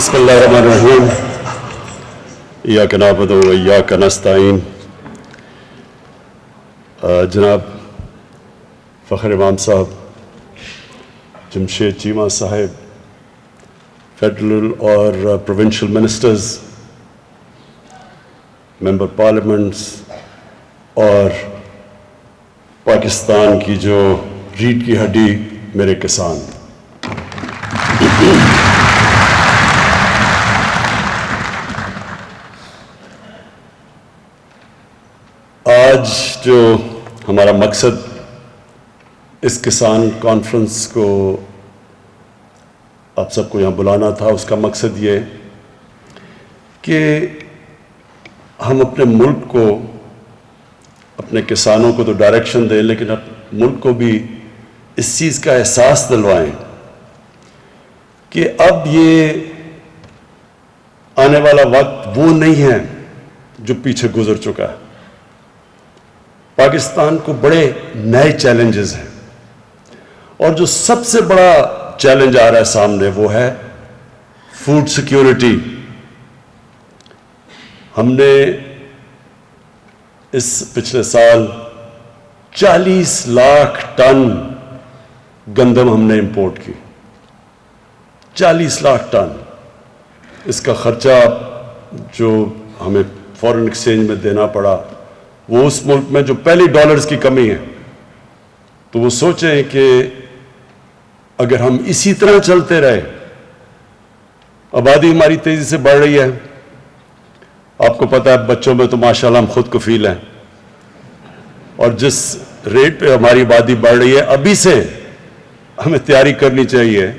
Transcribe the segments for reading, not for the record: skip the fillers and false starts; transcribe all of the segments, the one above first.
بسم اللہ الرحمن الرحیم ایاک نعبد و ایاک نستعین. جناب فخر امام صاحب, جمشید چیمہ صاحب, فیڈرل اور پروونشل منسٹرز, ممبر پارلیمنٹس اور پاکستان کی جو ریڑھ کی ہڈی میرے کسان, آج جو ہمارا مقصد اس کسان کانفرنس کو آپ سب کو یہاں بلانا تھا, اس کا مقصد یہ کہ ہم اپنے ملک کو, اپنے کسانوں کو تو ڈائریکشن دیں, لیکن ملک کو بھی اس چیز کا احساس دلوائیں کہ اب یہ آنے والا وقت وہ نہیں ہے جو پیچھے گزر چکا ہے. پاکستان کو بڑے نئے چیلنجز ہیں, اور جو سب سے بڑا چیلنج آ رہا ہے سامنے وہ ہے فوڈ سیکیورٹی. ہم نے اس پچھلے سال 40 لاکھ ٹن گندم ہم نے امپورٹ کی, 40 لاکھ ٹن. اس کا خرچہ جو ہمیں فورن ایکسچینج میں دینا پڑا وہ اس ملک میں جو پہلی ڈالرز کی کمی ہے, تو وہ سوچیں کہ اگر ہم اسی طرح چلتے رہے, آبادی ہماری تیزی سے بڑھ رہی ہے, آپ کو پتہ ہے بچوں میں تو ماشاءاللہ ہم خود کفیل ہیں, اور جس ریٹ پہ ہماری آبادی بڑھ رہی ہے ابھی سے ہمیں تیاری کرنی چاہیے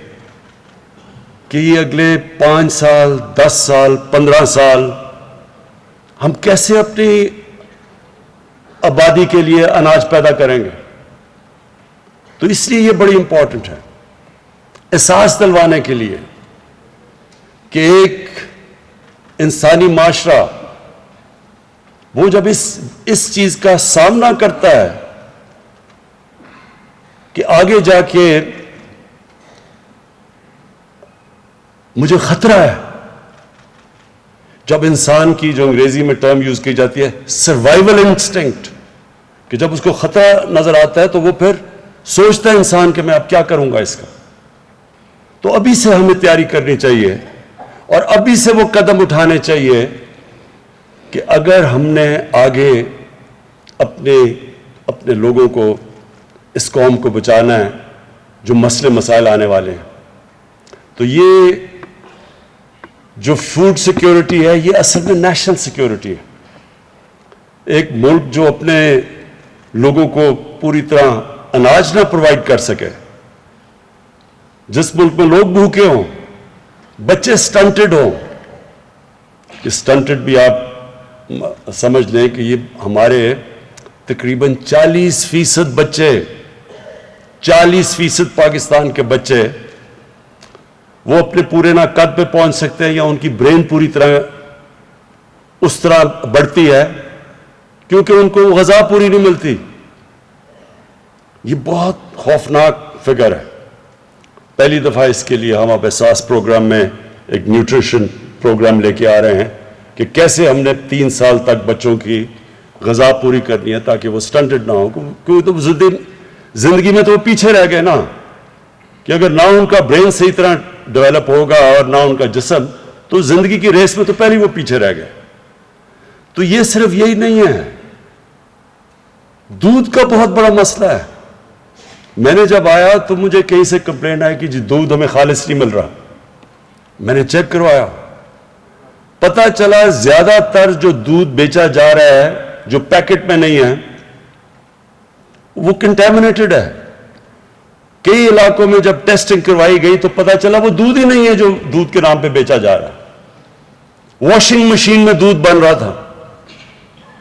کہ یہ اگلے 5 سال 10 سال 15 سال ہم کیسے اپنی آبادی کے لیے اناج پیدا کریں گے. تو اس لیے یہ بڑی امپورٹنٹ ہے احساس دلوانے کے لیے کہ ایک انسانی معاشرہ وہ جب اس چیز کا سامنا کرتا ہے کہ آگے جا کے مجھے خطرہ ہے, جب انسان کی جو انگریزی میں ٹرم یوز کی جاتی ہے سروائیول انسٹنکٹ, کہ جب اس کو خطرہ نظر آتا ہے تو وہ پھر سوچتا ہے انسان کہ میں اب کیا کروں گا اس کا. تو ابھی سے ہمیں تیاری کرنی چاہیے اور ابھی سے وہ قدم اٹھانے چاہیے کہ اگر ہم نے آگے اپنے لوگوں کو, اس قوم کو بچانا ہے جو مسئلے مسائل آنے والے ہیں. تو یہ جو فوڈ سیکیورٹی ہے یہ اصل میں نیشنل سیکیورٹی ہے. ایک ملک جو اپنے لوگوں کو پوری طرح اناج نہ پرووائڈ کر سکے, جس ملک میں لوگ بھوکے ہوں, بچے سٹنٹڈ ہوں, کہ سٹنٹڈ بھی آپ سمجھ لیں کہ یہ ہمارے تقریباً 40% بچے, 40% پاکستان کے بچے وہ اپنے پورے نہ قد پہ پہنچ سکتے ہیں یا ان کی برین پوری طرح اس طرح بڑھتی ہے کیونکہ ان کو غذا پوری نہیں ملتی. یہ بہت خوفناک فگر ہے. پہلی دفعہ اس کے لیے ہم اب احساس پروگرام میں ایک نیوٹریشن پروگرام لے کے آ رہے ہیں کہ کیسے ہم نے 3 سال تک بچوں کی غذا پوری کرنی ہے تاکہ وہ سٹنٹڈ نہ ہو, کیونکہ تو زندگی میں تو وہ پیچھے رہ گئے نا, کہ اگر نہ ان کا برین صحیح طرح ڈیولپ ہوگا اور نہ ان کا جسم, تو زندگی کی ریس میں تو پہلے وہ پیچھے رہ گئے. تو یہ صرف یہی نہیں ہے, دودھ کا بہت بڑا مسئلہ ہے. میں نے جب آیا تو مجھے کہیں سے کمپلین آئی کہ جی دودھ ہمیں خالص نہیں مل رہا. میں نے چیک کروایا, پتہ چلا زیادہ تر جو دودھ بیچا جا رہا ہے جو پیکٹ میں نہیں ہے وہ کنٹامنیٹڈ ہے. کئی علاقوں میں جب ٹیسٹنگ کروائی گئی تو پتہ چلا وہ دودھ ہی نہیں ہے جو دودھ کے نام پہ بیچا جا رہا ہے. واشنگ مشین میں دودھ بن رہا تھا,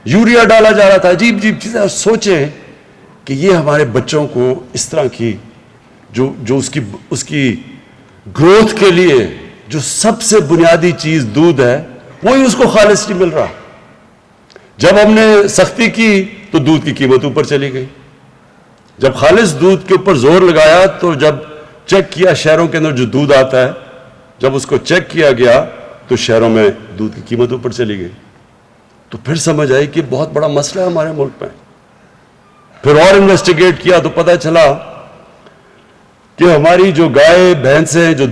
یوریا ڈالا جا رہا تھا, عجیب عجیب چیزیں. سوچیں کہ یہ ہمارے بچوں کو اس طرح کی جو اس کی گروتھ کے لیے جو سب سے بنیادی چیز دودھ ہے وہی اس کو خالص نہیں مل رہا. جب ہم نے سختی کی تو دودھ کی قیمت اوپر چلی گئی. جب خالص دودھ کے اوپر زور لگایا تو جب چیک کیا شہروں کے اندر جو دودھ آتا ہے جب اس کو چیک کیا گیا تو شہروں میں دودھ کی قیمت اوپر چلی گئی. تو پھر سمجھ آئی کہ بہت بڑا مسئلہ ہے ہمارے ملک میں. پھر اور انویسٹیگیٹ کیا تو پتہ چلا کہ ہماری جو گائے بھینسیں جو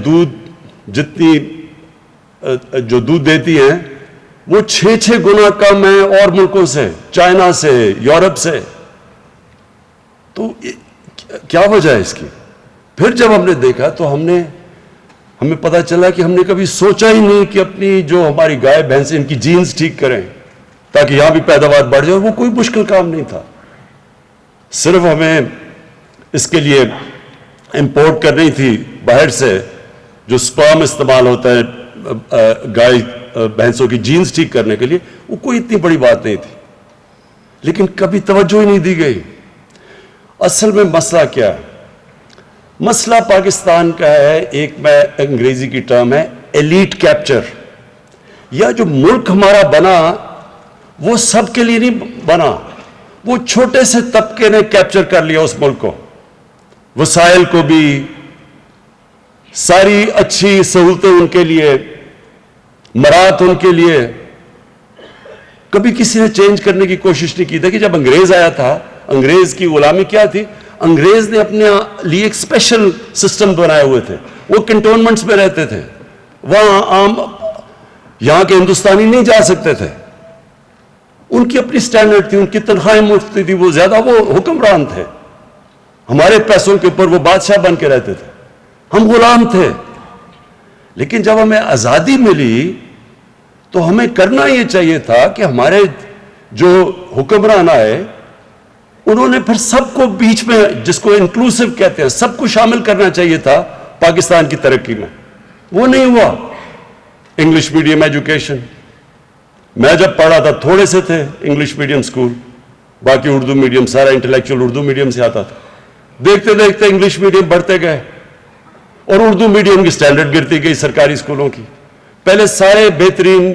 دودھ دیتی ہیں وہ 6 گنا کم ہیں اور ملکوں سے, چائنا سے, یورپ سے. تو کیا وجہ ہے اس کی؟ پھر جب ہم نے دیکھا تو ہمیں پتہ چلا کہ ہم نے کبھی سوچا ہی نہیں کہ اپنی جو ہماری گائے بھینسیں ان کی جینز ٹھیک کریں تاکہ یہاں بھی پیداوار بڑھ جائے. وہ کوئی مشکل کام نہیں تھا, صرف ہمیں اس کے لیے امپورٹ کرنی تھی باہر سے جو سپرم استعمال ہوتا ہے گائے بھینسوں کی جینز ٹھیک کرنے کے لیے. وہ کوئی اتنی بڑی بات نہیں تھی, لیکن کبھی توجہ ہی نہیں دی گئی. اصل میں مسئلہ کیا ہے؟ مسئلہ پاکستان کا ہے, ایک میں انگریزی کی ٹرم ہے ایلیٹ کیپچر. یا جو ملک ہمارا بنا وہ سب کے لیے نہیں بنا, وہ چھوٹے سے طبقے نے کیپچر کر لیا اس ملک کو, وسائل کو بھی, ساری اچھی سہولتیں ان کے لیے, مرات ان کے لیے. کبھی کسی نے چینج کرنے کی کوشش نہیں کی. دیکھیں جب انگریز آیا تھا, انگریز کی غلامی کیا تھی؟ انگریز نے اپنے لیے ایک اسپیشل سسٹم بنائے ہوئے تھے. وہ کنٹونمنٹس میں رہتے تھے, وہاں عام یہاں کے ہندوستانی نہیں جا سکتے تھے. ان کی اپنی سٹینڈرڈ تھی, ان کی تنخواہیں مفت تھی, وہ زیادہ وہ حکمران تھے. ہمارے پیسوں کے اوپر وہ بادشاہ بن کے رہتے تھے, ہم غلام تھے. لیکن جب ہمیں آزادی ملی تو ہمیں کرنا یہ چاہیے تھا کہ ہمارے جو حکمران آئے انہوں نے پھر سب کو بیچ میں, جس کو انکلوسیو کہتے ہیں, سب کو شامل کرنا چاہیے تھا پاکستان کی ترقی میں. وہ نہیں ہوا. انگلش میڈیم ایجوکیشن, میں جب پڑھا تھا تھوڑے سے تھے انگلش میڈیم سکول, باقی اردو میڈیم, سارا انٹلیکچوئل اردو میڈیم سے آتا تھا. دیکھتے دیکھتے انگلش میڈیم بڑھتے گئے اور اردو میڈیم کی سٹینڈرڈ گرتی گئی سرکاری اسکولوں کی. پہلے سارے بہترین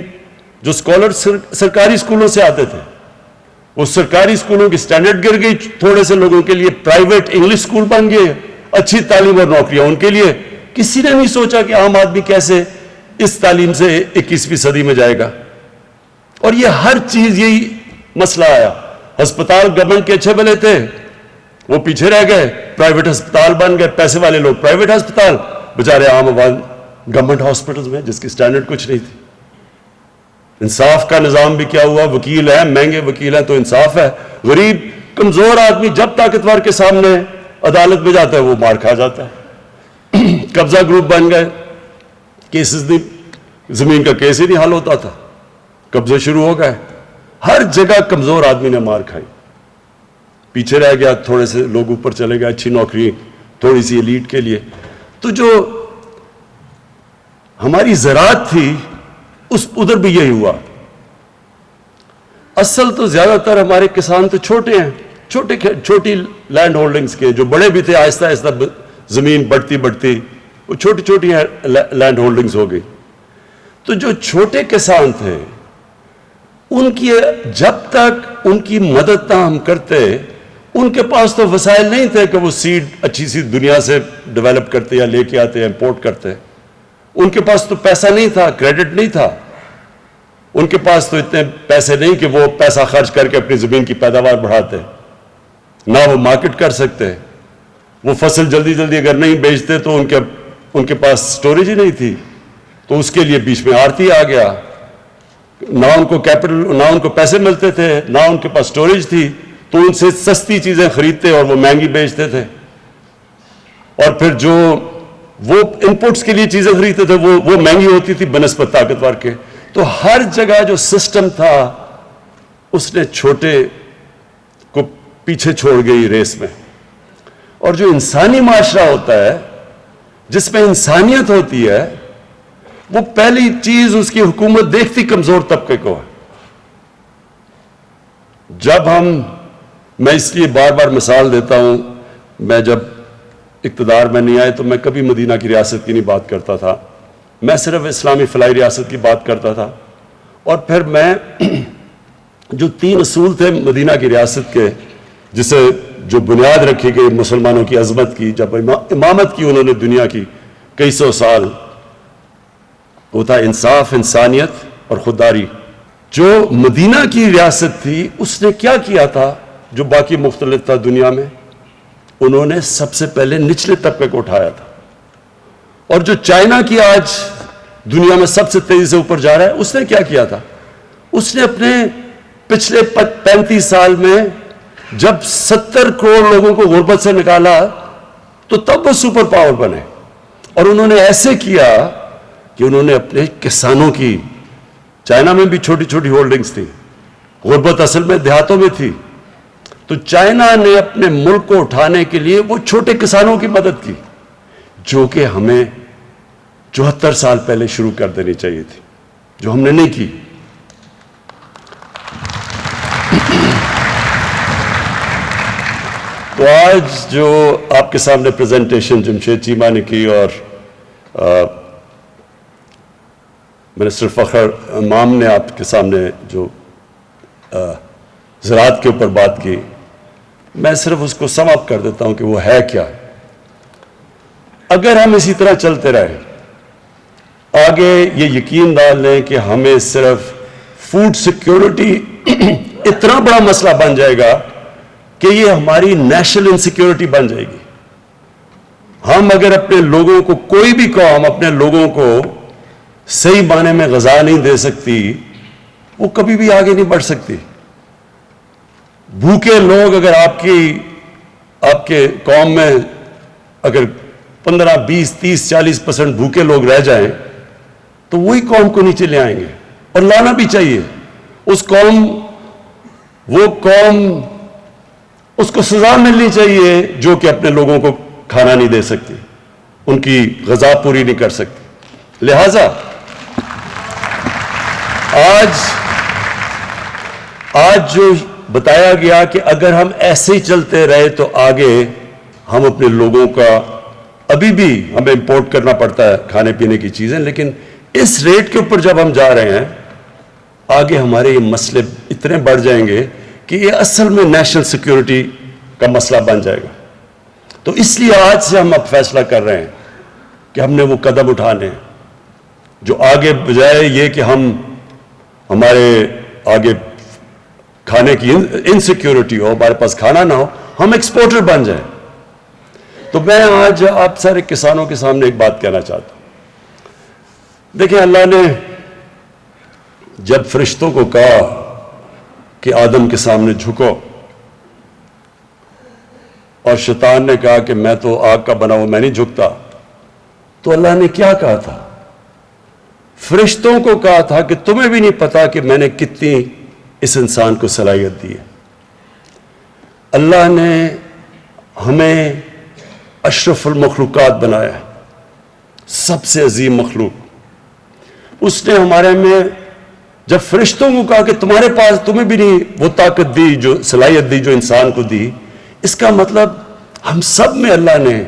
جو اسکالر سرکاری اسکولوں سے آتے تھے, وہ سرکاری اسکولوں کی سٹینڈرڈ گر گئی. تھوڑے سے لوگوں کے لیے پرائیویٹ انگلش اسکول بن گئے, اچھی تعلیم اور نوکریاں ان کے لیے. کسی نے نہیں سوچا کہ عام آدمی کیسے اس تعلیم سے 21ویں صدی میں جائے گا. اور یہ ہر چیز یہی مسئلہ آیا. ہسپتال گورنمنٹ کے اچھے بنے تھے, وہ پیچھے رہ گئے, پرائیویٹ ہسپتال بن گئے, پیسے والے لوگ پرائیویٹ ہسپتال, بچارے عام عوام گورنمنٹ ہاسپٹلز میں جس کی سٹینڈرڈ کچھ نہیں تھی. انصاف کا نظام بھی کیا ہوا؟ وکیل ہیں, مہنگے وکیل ہیں تو انصاف ہے. غریب کمزور آدمی جب طاقتور کے سامنے عدالت میں جاتا ہے وہ مار کھا جاتا ہے. قبضہ گروپ بن گئے, کیسز زمین کا کیس ہی نہیں حل ہوتا تھا, قبضے شروع ہو گئے. ہر جگہ کمزور آدمی نے مار کھائی, پیچھے رہ گیا, تھوڑے سے لوگ اوپر چلے گئے, اچھی نوکری تھوڑی سی ایلیٹ کے لیے. تو جو ہماری زراعت تھی ادھر بھی یہی ہوا. اصل تو زیادہ تر ہمارے کسان تو چھوٹے ہیں, چھوٹی لینڈ ہولڈنگز کے, جو بڑے بھی تھے آہستہ آہستہ زمین بڑھتی وہ چھوٹی چھوٹی لینڈ ہولڈنگز ہو گئی. تو جو چھوٹے کسان تھے ان کی جب تک ان کی مدد نہ ہم کرتے, ان کے پاس تو وسائل نہیں تھے کہ وہ سیڈ اچھی سی دنیا سے ڈیولپ کرتے یا لے کے آتے یا امپورٹ کرتے. ان کے پاس تو پیسہ نہیں تھا, کریڈٹ نہیں تھا, ان کے پاس تو اتنے پیسے نہیں کہ وہ پیسہ خرچ کر کے اپنی زمین کی پیداوار بڑھاتے, نہ وہ مارکیٹ کر سکتے. وہ فصل جلدی اگر نہیں بیچتے تو ان کے پاس سٹوریج ہی نہیں تھی, تو اس کے لیے بیچ میں آڑتی آ گیا. نہ ان کو کیپٹل, نہ ان کو پیسے ملتے تھے, نہ ان کے پاس سٹوریج تھی, تو ان سے سستی چیزیں خریدتے اور وہ مہنگی بیچتے تھے. اور پھر جو وہ انپٹس کے لیے چیزیں خریدتے تھے وہ مہنگی ہوتی تھی بنسبت طاقتور کے. تو ہر جگہ جو سسٹم تھا اس نے چھوٹے کو پیچھے چھوڑ گئی ریس میں. اور جو انسانی معاشرہ ہوتا ہے جس میں انسانیت ہوتی ہے, وہ پہلی چیز اس کی حکومت دیکھتی کمزور طبقے کو ہے. میں اس لیے بار بار مثال دیتا ہوں, میں جب اقتدار میں نہیں آئے تو میں کبھی مدینہ کی ریاست کی نہیں بات کرتا تھا, میں صرف اسلامی فلاحی ریاست کی بات کرتا تھا. اور پھر میں جو 3 اصول تھے مدینہ کی ریاست کے, جسے جو بنیاد رکھی گئی مسلمانوں کی عظمت کی, جب امامت کی انہوں نے دنیا کی کئی سو سال, وہ تھا انصاف، انسانیت اور خودداری. جو مدینہ کی ریاست تھی اس نے کیا کیا تھا جو باقی مختلف تھا دنیا میں؟ انہوں نے سب سے پہلے نچلے طبقے کو اٹھایا تھا. اور جو چائنا کی آج دنیا میں سب سے تیزی سے اوپر جا رہا ہے، اس نے کیا کیا تھا؟ اس نے اپنے پچھلے 35 سال میں جب 70 کروڑ لوگوں کو غربت سے نکالا تو تب وہ سپر پاور بنے. اور انہوں نے ایسے کیا کہ انہوں نے اپنے کسانوں کی، چائنا میں بھی چھوٹی چھوٹی ہولڈنگز تھی، غربت اصل میں دیہاتوں میں تھی، تو چائنا نے اپنے ملک کو اٹھانے کے لیے وہ چھوٹے کسانوں کی مدد کی، جو کہ ہمیں 74 سال پہلے شروع کر دینی چاہیے تھی، جو ہم نے نہیں کی. تو آج جو آپ کے سامنے پریزنٹیشن جمشید چیمہ نے کی اور منسٹر فخر امام نے آپ کے سامنے جو زراعت کے اوپر بات کی، میں صرف اس کو سم اپ کر دیتا ہوں کہ وہ ہے کیا. اگر ہم اسی طرح چلتے رہے آگے، یہ یقین ڈال لیں کہ ہمیں صرف فوڈ سیکیورٹی اتنا بڑا مسئلہ بن جائے گا کہ یہ ہماری نیشنل انسیکیورٹی بن جائے گی. ہم اگر اپنے لوگوں کو، کوئی بھی قوم اپنے لوگوں کو صحیح معنی میں غذا نہیں دے سکتی، وہ کبھی بھی آگے نہیں بڑھ سکتی. بھوکے لوگ اگر آپ کے قوم میں اگر 15, 20, 30, 40% بھوکے لوگ رہ جائیں تو وہی قوم کو نیچے لے آئیں گے، اور لانا بھی چاہیے. وہ قوم اس کو سزا ملنی چاہیے جو کہ اپنے لوگوں کو کھانا نہیں دے سکتی، ان کی غذا پوری نہیں کر سکتی. لہذا آج جو بتایا گیا کہ اگر ہم ایسے ہی چلتے رہے تو آگے ہم اپنے لوگوں کا، ابھی بھی ہمیں امپورٹ کرنا پڑتا ہے کھانے پینے کی چیزیں، لیکن اس ریٹ کے اوپر جب ہم جا رہے ہیں آگے ہمارے یہ مسئلے اتنے بڑھ جائیں گے کہ یہ اصل میں نیشنل سیکیورٹی کا مسئلہ بن جائے گا. تو اس لیے آج سے ہم اب فیصلہ کر رہے ہیں کہ ہم نے وہ قدم اٹھانے ہیں جو آگے بجائے یہ کہ ہمارے آگے کھانے کی انسیکیورٹی ہو، ہمارے پاس کھانا نہ ہو، ہم ایکسپورٹر بن جائیں. تو میں آج آپ سارے کسانوں کے سامنے ایک بات کہنا چاہتا ہوں. دیکھیں، اللہ نے جب فرشتوں کو کہا کہ آدم کے سامنے جھکو، اور شیطان نے کہا کہ میں تو آگ کا بنا ہوا، میں نہیں جھکتا، تو اللہ نے کیا کہا تھا؟ فرشتوں کو کہا تھا کہ تمہیں بھی نہیں پتا کہ میں نے کتنی اس انسان کو صلاحیت دی ہے. اللہ نے ہمیں اشرف المخلوقات بنایا ہے، سب سے عظیم مخلوق. اس نے ہمارے میں جب فرشتوں کو کہا کہ تمہارے پاس، تمہیں بھی نہیں وہ طاقت دی، جو صلاحیت دی جو انسان کو دی، اس کا مطلب ہم سب میں اللہ نے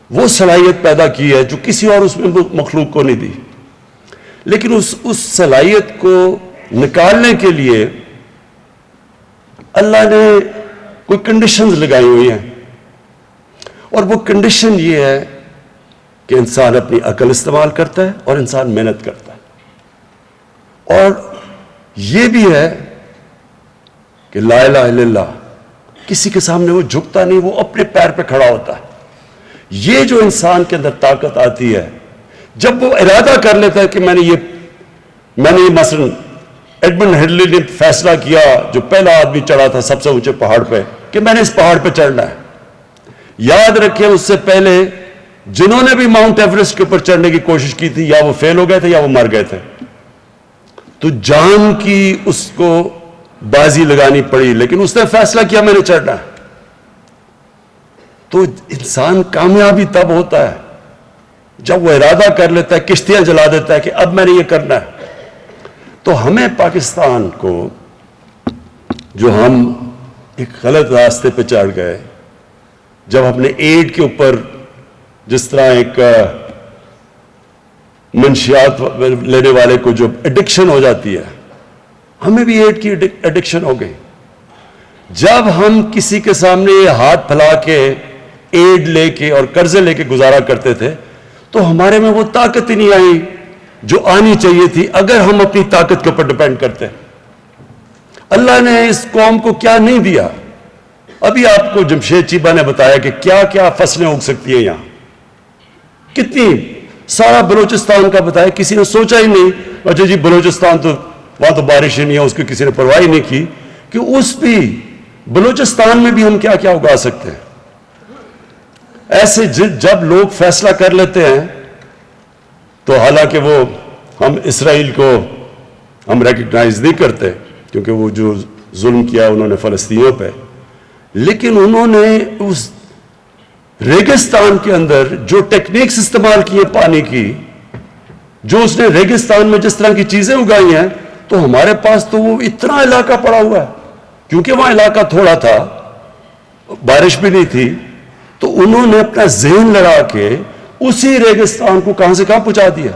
وہ صلاحیت پیدا کی ہے جو کسی اور اس میں مخلوق کو نہیں دی. لیکن اس صلاحیت کو نکالنے کے لیے اللہ نے کوئی کنڈیشنز لگائی ہوئی ہیں، اور وہ کنڈیشن یہ ہے کہ انسان اپنی عقل استعمال کرتا ہے اور انسان محنت کرتا ہے. اور یہ بھی ہے کہ لا الہ الا اللہ، کسی کے سامنے وہ جھکتا نہیں، وہ اپنے پیر پہ کھڑا ہوتا ہے. یہ جو انسان کے اندر طاقت آتی ہے جب وہ ارادہ کر لیتا ہے کہ میں نے یہ مثلا ایڈمنڈ ہلری نے فیصلہ کیا، جو پہلا آدمی چڑھا تھا سب سے اونچے پہاڑ پہ، کہ میں نے اس پہاڑ پہ چڑھنا ہے. یاد رکھیں اس سے پہلے جنہوں نے بھی ماؤنٹ ایوریسٹ کے اوپر چڑھنے کی کوشش کی تھی، یا وہ فیل ہو گئے تھے یا وہ مر گئے تھے. تو جان کی اس کو بازی لگانی پڑی، لیکن اس نے فیصلہ کیا میں نے چڑھنا ہے. تو انسان کامیابی تب ہوتا ہے جب وہ ارادہ کر لیتا ہے، کشتیاں جلا دیتا ہے کہ اب میں نے یہ کرنا ہے. تو ہمیں پاکستان کو، جو ہم ایک غلط راستے پہ چڑھ گئے، جب ہم نے ایڈ کے اوپر جس طرح ایک منشیات لینے والے کو جو ایڈکشن ہو جاتی ہے، ہمیں بھی ایڈ کی ایڈکشن ہو گئی. جب ہم کسی کے سامنے ہاتھ پھیلا کے ایڈ لے کے اور قرضے لے کے گزارا کرتے تھے تو ہمارے میں وہ طاقت ہی نہیں آئی جو آنی چاہیے تھی اگر ہم اپنی طاقت کے اوپر ڈپینڈ کرتے. اللہ نے اس قوم کو کیا نہیں دیا. ابھی آپ کو جمشید چیبہ نے بتایا کہ کیا کیا فصلیں اگ سکتی ہیں یہاں, کتنی, سارا بلوچستان کا بتایا. کسی نے سوچا ہی نہیں اچھا جی بلوچستان تو وہاں تو بارش ہی نہیں ہے, اس کی کسی نے پرواہ ہی نہیں کی کہ اس بھی بلوچستان میں بھی ہم کیا کیا اگا سکتے ہیں. ایسے جب لوگ فیصلہ کر لیتے ہیں تو حالانکہ وہ ہم اسرائیل کو ہم ریکگنائز نہیں کرتے کیونکہ وہ جو ظلم کیا انہوں نے فلسطینیوں پہ, لیکن انہوں نے اس ریگستان کے اندر جو ٹیکنیکس استعمال کیے پانی کی, جو اس نے ریگستان میں جس طرح کی چیزیں اگائی ہیں, تو ہمارے پاس تو وہ اتنا علاقہ پڑا ہوا ہے کیونکہ وہاں علاقہ تھوڑا تھا, بارش بھی نہیں تھی, تو انہوں نے اپنا ذہن لڑا کے اسی ریگستان کو کہاں سے کہاں پہنچا دیا.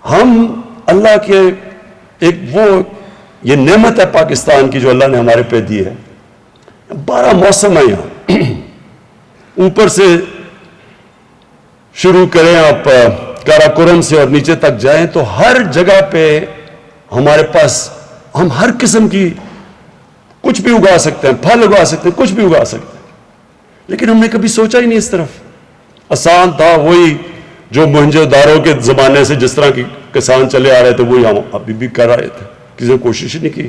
ہم اللہ کے ایک وہ یہ نعمت ہے پاکستان کی جو اللہ نے ہمارے پہ دی ہے. 12 موسم ہے یہاں, اوپر سے شروع کریں آپ کاراکورم سے اور نیچے تک جائیں تو ہر جگہ پہ ہمارے پاس ہم ہر قسم کی کچھ بھی اگا سکتے ہیں, پھل اگا سکتے ہیں, کچھ بھی اگا سکتے ہیں, لیکن ہم نے کبھی سوچا ہی نہیں اس طرف. آسان تھا وہی جو موہنجو داڑو کے زمانے سے جس طرح کی کسان چلے آ رہے تھے وہی ہم ابھی بھی کر رہے تھے, کسی نے کوشش ہی نہیں کی.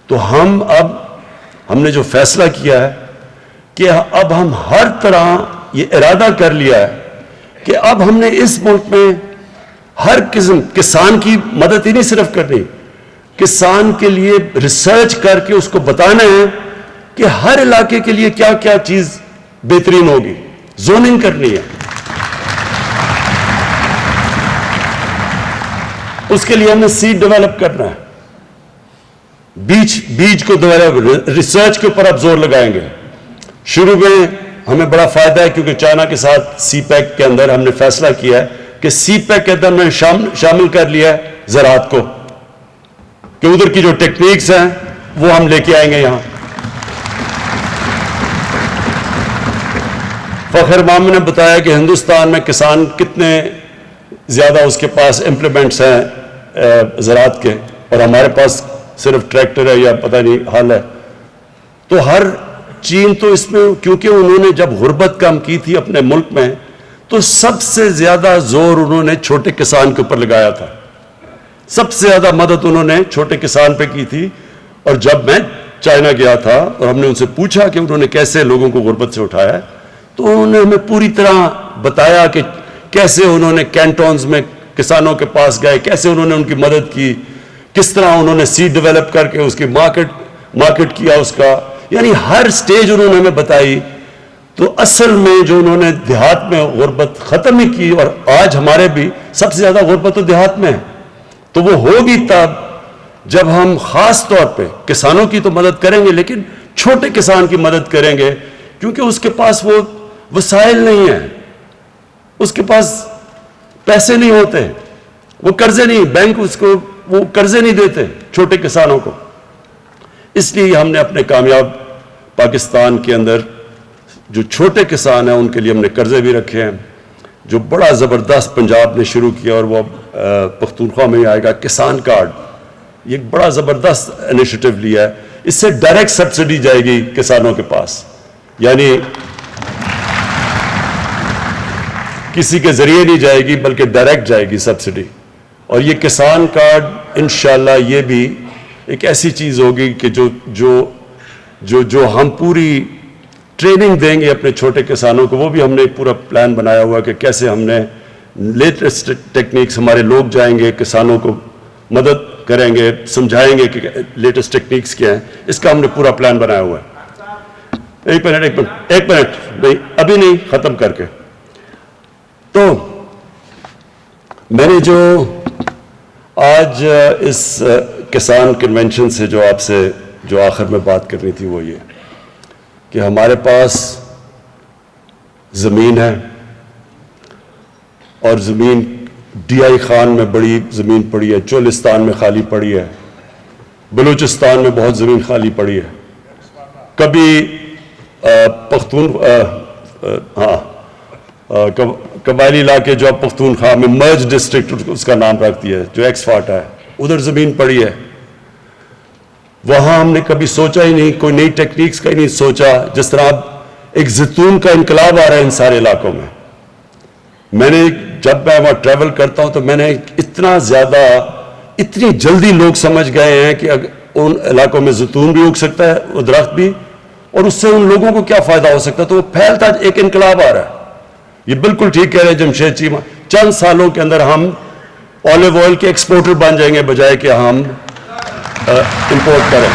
تو ہم نے جو فیصلہ کیا ہے کہ اب ہم ہر طرح یہ ارادہ کر لیا ہے کہ اب ہم نے اس ملک میں ہر قسم کسان کی مدد ہی نہیں صرف کرنی, کسان کے لیے ریسرچ کر کے اس کو بتانا ہے کہ ہر علاقے کے لیے کیا کیا چیز بہترین ہوگی, زوننگ کرنی ہے. اس کے لیے ہم نے سیڈ ڈیولپ کرنا ہے, بیج کو ڈیولپ, ریسرچ کے اوپر اب زور لگائیں گے. شروع میں ہمیں بڑا فائدہ ہے کیونکہ چائنا کے ساتھ سی پیک کے اندر ہم نے فیصلہ کیا ہے کہ سی پیک کے اندر میں شامل کر لیا ہے زراعت کو, کہ ادھر کی جو ٹیکنیکس ہیں وہ ہم لے کے آئیں گے یہاں. فخر مامن نے بتایا کہ ہندوستان میں کسان کتنے زیادہ اس کے پاس امپلیمنٹس ہیں زراعت کے, اور ہمارے پاس صرف ٹریکٹر ہے یا پتہ نہیں حال ہے. تو ہر چین تو اس میں کیونکہ انہوں نے جب غربت کم کی تھی اپنے ملک میں تو سب سے زیادہ زور انہوں نے چھوٹے کسان کے اوپر لگایا تھا, سب سے زیادہ مدد انہوں نے چھوٹے کسان پہ کی تھی. اور جب میں چائنا گیا تھا اور ہم نے ان سے پوچھا کہ انہوں نے کیسے لوگوں کو غربت سے اٹھایا ہے, تو انہوں نے ہمیں پوری طرح بتایا کہ کیسے انہوں نے کینٹونز میں کسانوں کے پاس گئے, کیسے انہوں نے ان کی مدد کی, کس طرح انہوں نے سیڈ ڈیولپ کر کے اس کی مارکیٹ کیا اس کا, یعنی ہر سٹیج انہوں نے ہمیں بتائی. تو اصل میں جو انہوں نے دیہات میں غربت ختم ہی کی, اور آج ہمارے بھی سب سے زیادہ غربت تو دیہات میں ہے, تو وہ ہوگی تب جب ہم خاص طور پہ کسانوں کی تو مدد کریں گے لیکن چھوٹے کسان کی مدد کریں گے, کیونکہ اس کے پاس وہ وسائل نہیں ہیں, اس کے پاس پیسے نہیں ہوتے, وہ قرضے نہیں, بینک اس کو وہ قرضے نہیں دیتے چھوٹے کسانوں کو. اس لیے ہم نے اپنے کامیاب پاکستان کے اندر جو چھوٹے کسان ہیں ان کے لیے ہم نے قرضے بھی رکھے ہیں. جو بڑا زبردست پنجاب نے شروع کیا اور وہ پختونخوا میں آئے گا, کسان کارڈ, یہ ایک بڑا زبردست انیشیٹو لیا ہے. اس سے ڈائریکٹ سبسڈی جائے گی کسانوں کے پاس, یعنی کسی کے ذریعے نہیں جائے گی بلکہ ڈائریکٹ جائے گی سبسڈی. اور یہ کسان کارڈ انشاءاللہ یہ بھی ایک ایسی چیز ہوگی کہ جو ہم پوری ٹریننگ دیں گے اپنے چھوٹے کسانوں کو, وہ بھی ہم نے پورا پلان بنایا ہوا کہ کیسے ہم نے لیٹسٹ ٹیکنیکس, ہمارے لوگ جائیں گے کسانوں کو مدد کریں گے, سمجھائیں گے کہ لیٹسٹ ٹیکنیکس کیا ہیں, اس کا ہم نے پورا پلان بنایا ہوا ہے. ایک منٹ نہیں, ابھی نہیں, ختم کر کے. تو میں نے جو آج اس کسان کنونشن سے جو آپ سے جو آخر میں بات کرنی تھی وہ یہ کہ ہمارے پاس زمین ہے, اور زمین ڈی آئی خان میں بڑی زمین پڑی ہے, چولستان میں خالی پڑی ہے, بلوچستان میں بہت زمین خالی پڑی ہے. کبھی قبائلی علاقے جو اب پختونخوا میں مرج ڈسٹرکٹ اس کا نام رکھتی ہے, جو ایکس فاٹا ہے, ادھر زمین پڑی ہے. وہاں ہم نے کبھی سوچا ہی نہیں, کوئی نئی ٹیکنیکس کا ہی نہیں سوچا. جس طرح اب ایک زیتون کا انقلاب آ رہا ہے ان سارے علاقوں میں. میں نے جب میں وہاں ٹریول کرتا ہوں تو میں نے اتنا زیادہ, اتنی جلدی لوگ سمجھ گئے ہیں کہ ان علاقوں میں زیتون بھی اگ سکتا ہے, وہ درخت بھی, اور اس سے ان لوگوں کو کیا فائدہ ہو سکتا ہے. تو وہ پھیلتا ایک انقلاب آ رہا ہے. یہ بالکل ٹھیک کہہ رہے ہیں جمشید چیمہ, چند سالوں کے اندر ہم آلیو آئل کے ایکسپورٹر بن جائیں گے بجائے کہ ہم امپورٹ کریں.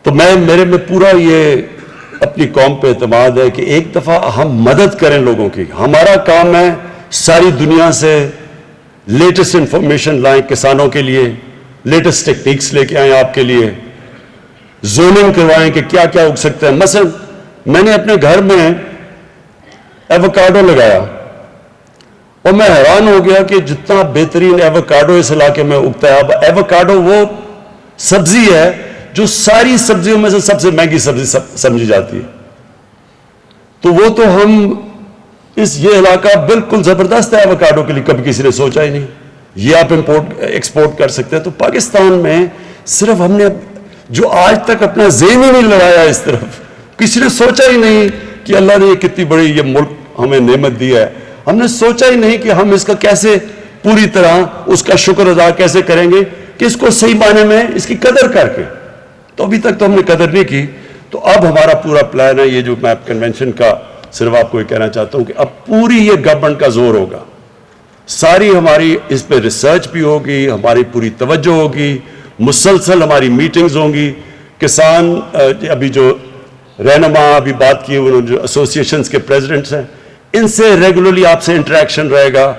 تو میرے میں پورا یہ اپنی قوم پہ اعتماد ہے کہ ایک دفعہ ہم مدد کریں لوگوں کی. ہمارا کام ہے ساری دنیا سے لیٹسٹ انفارمیشن لائیں کسانوں کے لیے, لیٹسٹ ٹیکنیکس لے کے آئیں آپ کے لیے, زوننگ کروائیں کہ کیا کیا اگ سکتا ہے. مثلا میں نے اپنے گھر میں ایووکاڈو لگایا اور میں حیران ہو گیا کہ جتنا بہترین ایووکاڈو اس علاقے میں اگتا ہے. اب ایووکاڈو وہ سبزی ہے جو ساری سبزیوں میں سے سب سے مہنگی سبزی سمجھی جاتی ہے. تو وہ تو ہم یہ علاقہ بالکل زبردست ہے ایووکاڈو کے لیے, کبھی کسی نے سوچا ہی نہیں. یہ آپ ایکسپورٹ کر سکتے ہیں. تو پاکستان میں صرف ہم نے جو آج تک اپنا ذہن ہی نہیں لڑایا اس طرف, کسی نے سوچا ہی نہیں کہ اللہ نے یہ کتنی بڑی یہ ملک ہمیں نعمت دی ہے. ہم نے سوچا ہی نہیں کہ ہم اس کا کیسے پوری طرح اس کا شکر ادا کیسے کریں گے کہ اس کو صحیح معنی میں اس کی قدر کر کے. تو ابھی تک تو ہم نے قدر نہیں کی. تو اب ہمارا پورا پلان ہے, یہ جو میں کنونشن کا صرف آپ کو یہ کہنا چاہتا ہوں کہ اب پوری یہ گورنمنٹ کا زور ہوگا, ساری ہماری اس پہ ریسرچ بھی ہوگی, ہماری پوری توجہ ہوگی, مسلسل ہماری میٹنگز ہوں گی. کسان ابھی جو رہنما ابھی بات کی انہوں نے, جو ایسوسیشنز کے پریزیڈنٹس ہیں, ان سے ریگولرلی آپ سے انٹریکشن رہے گا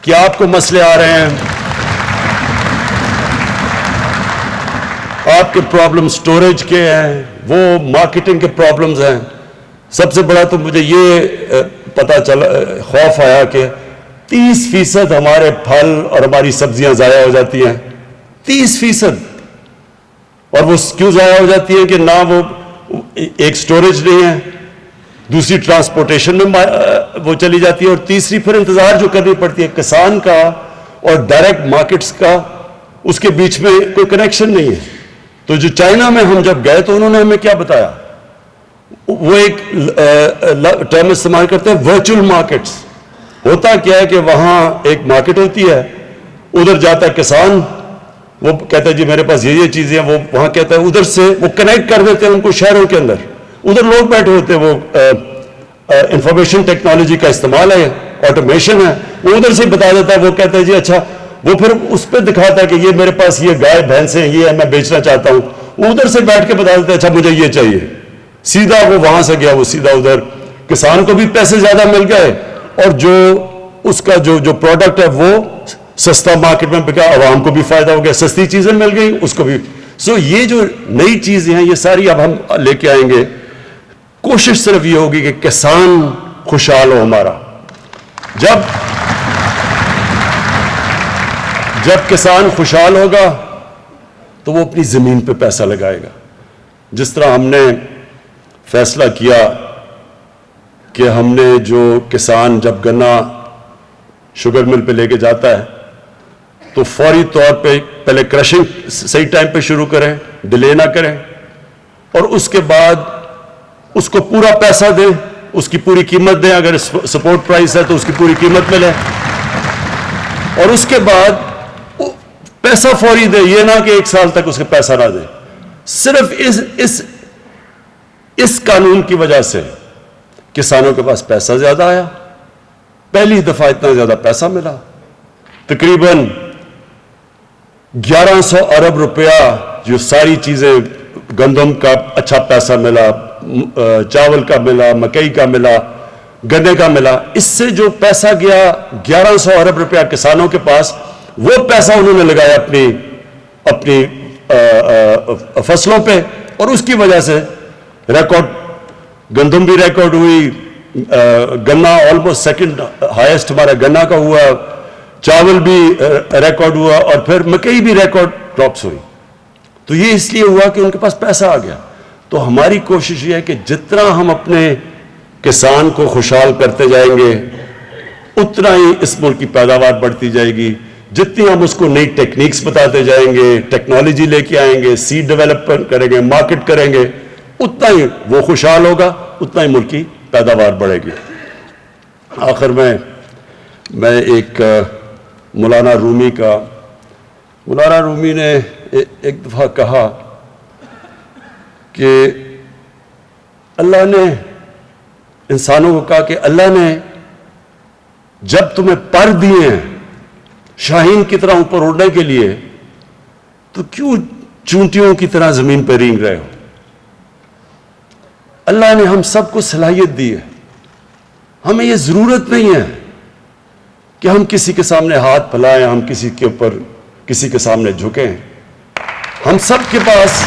کہ آپ کو مسئلے آ رہے ہیں, آپ کے پرابلم سٹوریج کے ہیں, وہ مارکیٹنگ کے پرابلمز ہیں. سب سے بڑا تو مجھے یہ پتا چلا, خوف آیا کہ 30% ہمارے پھل اور ہماری سبزیاں ضائع ہو جاتی ہیں. 30%. اور وہ کیوں ضائع ہو جاتی ہیں کہ نہ وہ ایک سٹوریج نہیں ہے, دوسری ٹرانسپورٹیشن میں وہ چلی جاتی ہے, اور تیسری پھر انتظار جو کرنی پڑتی ہے کسان کا اور ڈائریکٹ مارکیٹس کا, اس کے بیچ میں کوئی کنیکشن نہیں ہے. تو جو چائنا میں ہم جب گئے تو انہوں نے ہمیں کیا بتایا, وہ ایک ٹرم استعمال کرتے ہیں ورچوئل مارکیٹس. ہوتا کیا ہے کہ وہاں ایک مارکیٹ ہوتی ہے, ادھر جاتا ہے کسان, وہ کہتا ہے جی میرے پاس یہ چیزیں ہیں, وہ وہاں کہتا ہے, ادھر سے وہ کنیکٹ کر دیتے ہیں ان کو شہروں کے اندر. ادھر لوگ بیٹھے ہوتے ہیں, وہ انفارمیشن ٹیکنالوجی کا استعمال ہے, آٹومیشن ہے, وہ ادھر سے بتا دیتا ہے. وہ کہتا ہے جی اچھا, وہ پھر اس پہ دکھاتا ہے کہ یہ میرے پاس یہ گائے بھینس ہیں, یہ ہے میں بیچنا چاہتا ہوں. وہ ادھر سے بیٹھ کے بتا دیتا ہے اچھا مجھے یہ چاہیے. سیدھا وہ وہاں سے گیا, وہ سیدھا ادھر, کسان کو بھی پیسے زیادہ مل گئے, اور جو اس کا جو پروڈکٹ ہے وہ سستا مارکیٹ میں بکا, عوام کو بھی فائدہ ہو گیا, سستی چیزیں مل گئی اس کو بھی. سو یہ جو نئی چیزیں ہیں یہ ساری اب ہم لے کے آئیں گے. کوشش صرف یہ ہوگی کہ کسان خوشحال ہو ہمارا. جب کسان خوشحال ہوگا تو وہ اپنی زمین پہ پیسہ لگائے گا. جس طرح ہم نے فیصلہ کیا کہ ہم نے جو کسان جب گنا شوگر مل پہ لے کے جاتا ہے تو فوری طور پہ پہلے کرشنگ صحیح ٹائم پہ شروع کریں, ڈیلے نہ کریں, اور اس کے بعد اس کو پورا پیسہ دیں, اس کی پوری قیمت دیں. اگر سپورٹ پرائس ہے تو اس کی پوری قیمت ملے, اور اس کے بعد پیسہ فوری دے. یہ نہ کہ 1 سال تک اس کے پیسہ نہ دے. صرف اس قانون کی وجہ سے کسانوں کے پاس پیسہ زیادہ آیا. پہلی دفعہ اتنا زیادہ پیسہ ملا, تقریباً 1100 ارب روپیہ. جو ساری چیزیں, گندم کا اچھا پیسہ ملا, چاول کا ملا, مکئی کا ملا, گنے کا ملا. اس سے جو پیسہ گیا 1100 ارب روپیہ کسانوں کے پاس, وہ پیسہ انہوں نے لگایا اپنی فصلوں پہ, اور اس کی وجہ سے گندم بھی ریکارڈ ہوئی, گنا آلموسٹ سیکنڈ ہائیسٹ ہمارا گنا کا ہوا, چاول بھی ریکارڈ ہوا اور پھر مکئی بھی ریکارڈ کراپس ہوئی. تو یہ اس لیے ہوا کہ ان کے پاس پیسہ آ گیا. تو ہماری کوشش یہ ہے کہ جتنا ہم اپنے کسان کو خوشحال کرتے جائیں گے اتنا ہی اس ملک کی پیداوار بڑھتی جائے گی. جتنی ہم اس کو نئی ٹیکنیکس بتاتے جائیں گے, ٹیکنالوجی لے کے آئیں گے, سیڈ ڈیولپمنٹ کریں گے, مارکیٹ کریں گے, اتنا ہی وہ خوشحال ہوگا, اتنا ہی ملک کی پیداوار بڑھے گی. آخر میں ایک مولانا رومی نے ایک دفعہ کہا کہ اللہ نے انسانوں کو کہا کہ اللہ نے جب تمہیں پر دیے ہیں شاہین کی طرح اوپر اڑنے کے لیے تو کیوں چونٹیوں کی طرح زمین پہ رینگ رہے ہو؟ اللہ نے ہم سب کو صلاحیت دی ہے. ہمیں یہ ضرورت نہیں ہے کہ ہم کسی کے سامنے ہاتھ پھیلائیں, ہم کسی کے سامنے جھکیں. ہم سب کے پاس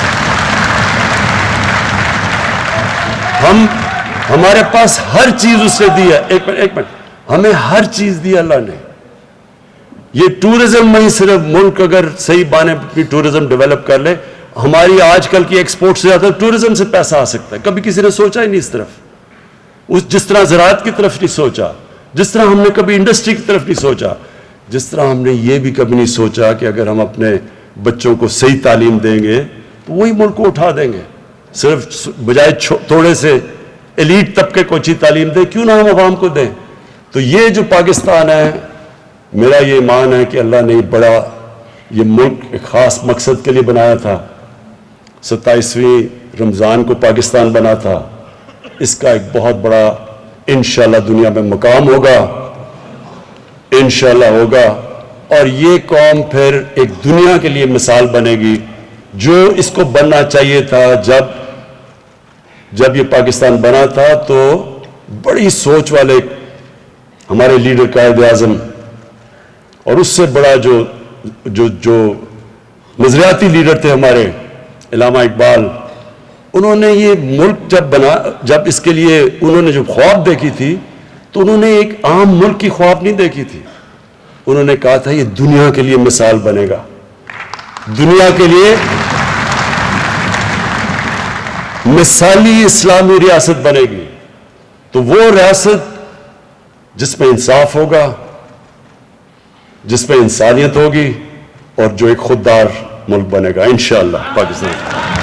ہمارے پاس ہر چیز اس نے دی ہے. ایک منٹ ہمیں ہر چیز دی اللہ نے. یہ ٹورزم میں صرف ملک اگر صحیح بانے اپنی ٹورزم ڈیولپ کر لے, ہماری آج کل کی ایکسپورٹ سے زیادہ ٹورزم سے پیسہ آ سکتا ہے. کبھی کسی نے سوچا ہی نہیں اس طرف, جس طرح زراعت کی طرف نہیں سوچا, جس طرح ہم نے کبھی انڈسٹری کی طرف نہیں سوچا, جس طرح ہم نے یہ بھی کبھی نہیں سوچا کہ اگر ہم اپنے بچوں کو صحیح تعلیم دیں گے تو وہی ملک کو اٹھا دیں گے. صرف بجائے تھوڑے سے ایلیٹ طبقے کو اچھی تعلیم دیں, کیوں نہ ہم عوام کو دیں. تو یہ جو پاکستان ہے, میرا یہ ایمان ہے کہ اللہ نے یہ ملک ایک خاص مقصد کے لیے بنایا تھا. 27ویں رمضان کو پاکستان بنا تھا. اس کا ایک بہت بڑا انشاءاللہ دنیا میں مقام ہوگا, انشاءاللہ ہوگا. اور یہ قوم پھر ایک دنیا کے لیے مثال بنے گی جو اس کو بننا چاہیے تھا. جب یہ پاکستان بنا تھا تو بڑی سوچ والے ہمارے لیڈر قائد اعظم اور اس سے بڑا جو نظریاتی لیڈر تھے ہمارے علامہ اقبال, انہوں نے یہ ملک جب اس کے لیے انہوں نے جو خواب دیکھی تھی تو انہوں نے ایک عام ملک کی خواب نہیں دیکھی تھی. انہوں نے کہا تھا یہ دنیا کے لیے مثال بنے گا, دنیا کے لیے مثالی اسلامی ریاست بنے گی. تو وہ ریاست جس میں انصاف ہوگا, جس میں انسانیت ہوگی, اور جو ایک خوددار ملک بنے گا انشاءاللہ پاکستان.